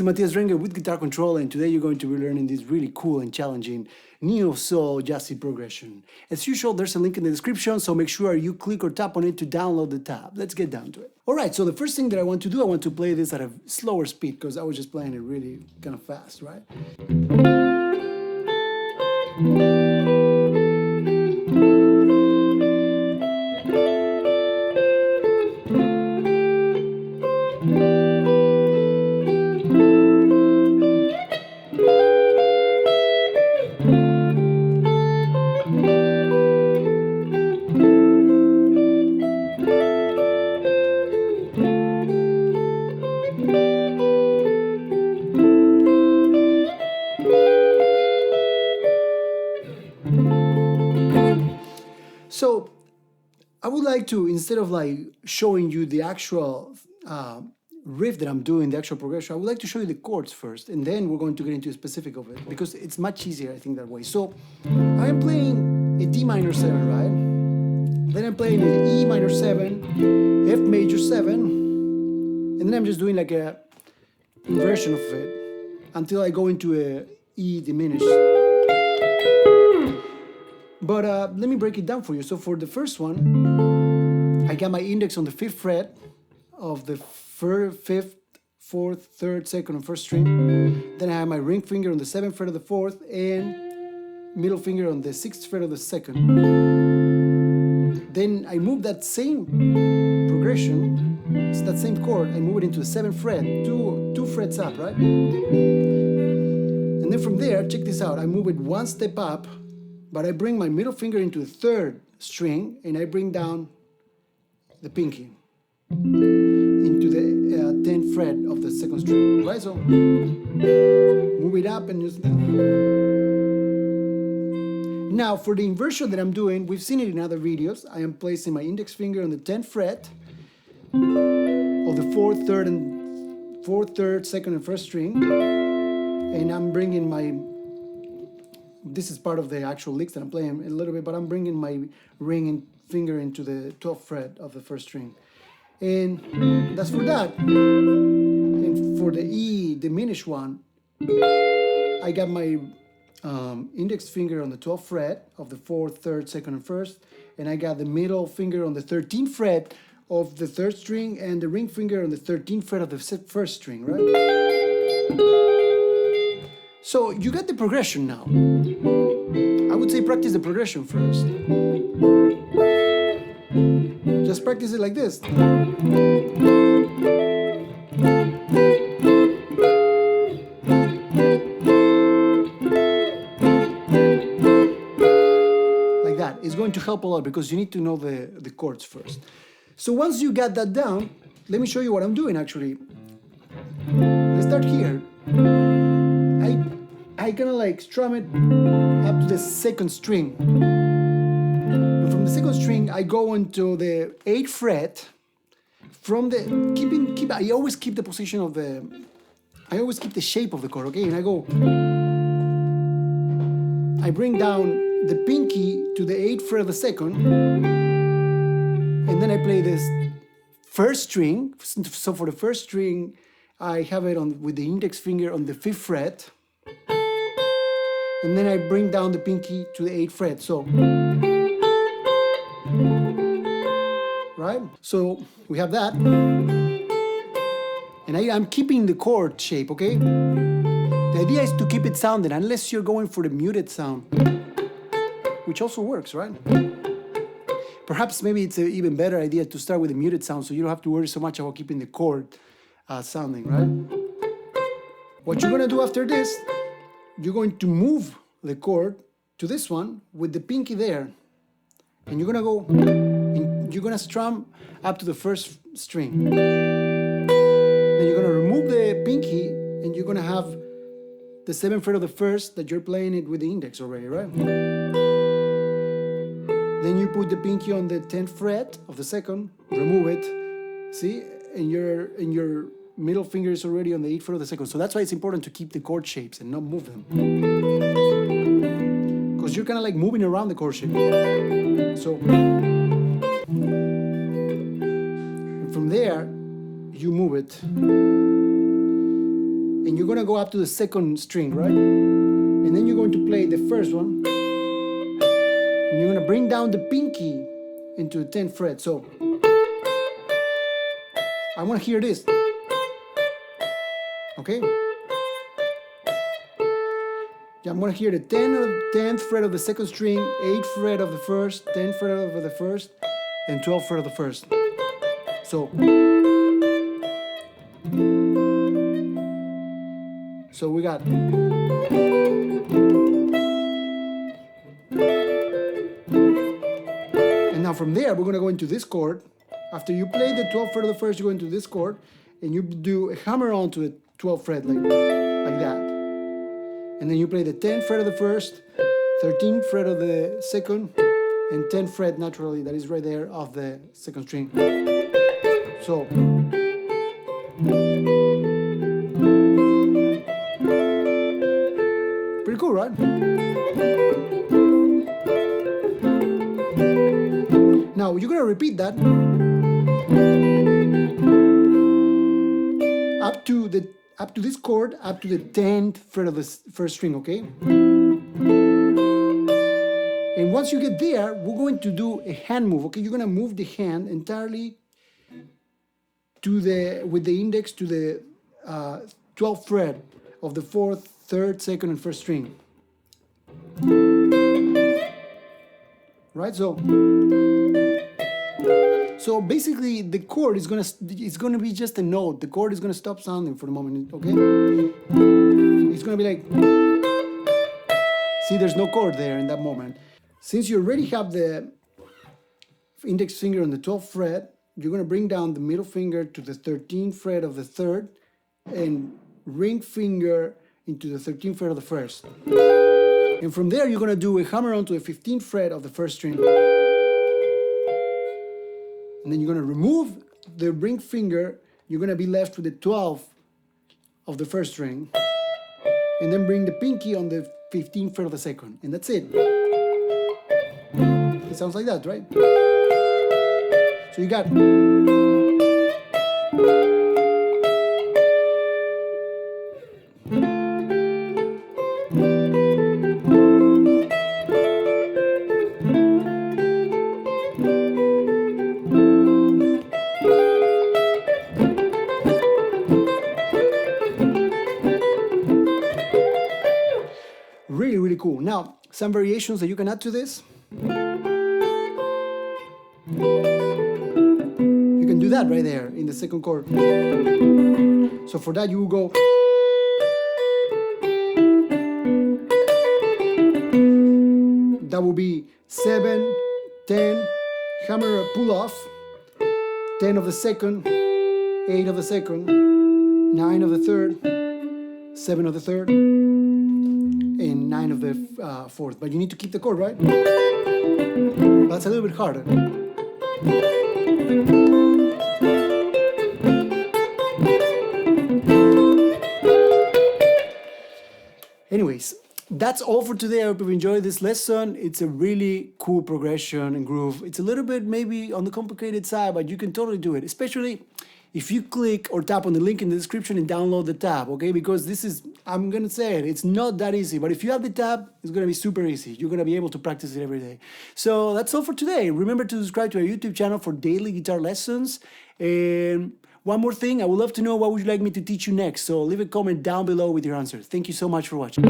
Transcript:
is Matias Rengel with Guitar Control, and today you're going to be learning this really cool and challenging neo-soul jazzy progression. As usual, there's a link in the description, so make sure you click or tap on it to download the tab. Let's get down to it. Alright, so the first thing that I want to do, I want to play this at a slower speed, because I was just playing it really kind of fast, right? So I would like to, instead of like showing you the actual riff that I'm doing, the actual progression, I would like to show you the chords first, and then we're going to get into a specific of it, because it's much easier, I think, that way. So I'm playing a D minor 7, right? Then I'm playing an E minor 7, F major 7, and then I'm just doing like a inversion of it until I go into a E diminished. But let me break it down for you. So for the first one, I got my index on the 5th fret of the 5th, 4th, 3rd, 2nd, and 1st string. Then I have my ring finger on the 7th fret of the 4th and middle finger on the 6th fret of the 2nd. Then I move that same progression, it's that same chord, I move it into the 7th fret, two frets up, right? And then from there, check this out, I move it one step up, but I bring my middle finger into the 3rd string, and I bring down the pinky into the 10th fret of the 2nd string, right? So move it up and just now for the inversion that I'm doing, we've seen it in other videos. I am placing my index finger on the 10th fret of the 4th, 3rd, 2nd, and 1st string, and I'm bringing my, this is part of the actual licks that I'm playing a little bit, but I'm bringing my ring and finger into the 12th fret of the 1st string. And that's for that. And for the E diminished one, I got my index finger on the 12th fret of the 4th, 3rd, 2nd, and 1st, and I got the middle finger on the 13th fret of the 3rd string, and the ring finger on the 13th fret of the 1st string, right? So you got the progression now. I would say practice the progression first. Just practice it like this. Like that. It's going to help a lot because you need to know the chords first. So once you got that down, let me show you what I'm doing actually. Let's start here. I kind of like strum it up to the 2nd string. And from the 2nd string, I go into the 8th fret. From the I always keep the position of the, I always keep the shape of the chord, okay? And I bring down the pinky to the 8th fret of the 2nd, and then I play this 1st string. So for the 1st string, I have it on with the index finger on the 5th fret. And then I bring down the pinky to the 8th fret, so, right? So we have that, and I'm keeping the chord shape, okay? The idea is to keep it sounding, unless you're going for the muted sound, which also works, right? Perhaps maybe it's an even better idea to start with a muted sound, so you don't have to worry so much about keeping the chord sounding, right? What you're gonna do after this, you're going to move the chord to this one with the pinky there, and you're gonna strum up to the 1st string. Then you're gonna remove the pinky, and you're gonna have the 7th fret of the 1st that you're playing it with the index already, right? Then you put the pinky on the 10th fret of the 2nd, remove it, see, and your middle finger is already on the 8th fret of the 2nd. So that's why it's important to keep the chord shapes and not move them, because you're kind of like moving around the chord shape. So from there, you move it, and and you're gonna go up to the second string, right? And then you're going to play the first one, and you're gonna bring down the pinky into the 10th fret. So I want to hear this. Okay? I'm going to hear the 10th fret of the second string, 8th fret of the first, 10th fret of the first, and 12th fret of the first. So we got. And now from there, we're going to go into this chord. After you play the 12th fret of the first, you go into this chord, and you do a hammer on to the 12th fret like that. And then you play the 10th fret of the first, 13th fret of the second, and 10th fret naturally, that is right there, of the second string. So. Pretty cool, right? Now you're gonna repeat that up to this chord, up to the 10th fret of the first string, okay? And once you get there, we're going to do a hand move, okay? You're gonna move the hand entirely with the index to the 12th fret of the 4th, 3rd, 2nd, and 1st string. Right? So basically the chord is gonna be just a note. The chord is gonna stop sounding for the moment, okay? It's gonna be like, see, there's no chord there in that moment. Since you already have the index finger on the 12th fret, you're gonna bring down the middle finger to the 13th fret of the 3rd, and ring finger into the 13th fret of the 1st. And from there, you're gonna do a hammer on to the 15th fret of the 1st string. And then you're gonna remove the ring finger, you're gonna be left with the 12th of the 1st string. And then bring the pinky on the 15th fret of the 2nd. And that's it. It sounds like that, right? So you got. Really, really cool. Now, some variations that you can add to this. You can do that right there in the second chord. So for that, you will go. That will be 7, 10, hammer pull off, 10 of the second, 8 of the second, 9 of the third, 7 of the third, and 9 of the fourth. But you need to keep the chord, right? That's a little bit harder. Anyways, that's all for today. I hope you enjoyed this lesson. It's a really cool progression and groove. It's a little bit maybe on the complicated side, but you can totally do it, especially if you click or tap on the link in the description and download the tab, okay? Because this is, I'm gonna say it, it's not that easy, but if you have the tab, it's gonna be super easy. You're gonna be able to practice it every day. So that's all for today. Remember to subscribe to our YouTube channel for daily guitar lessons. And one more thing, I would love to know what would you like me to teach you next. So leave a comment down below with your answer. Thank you so much for watching.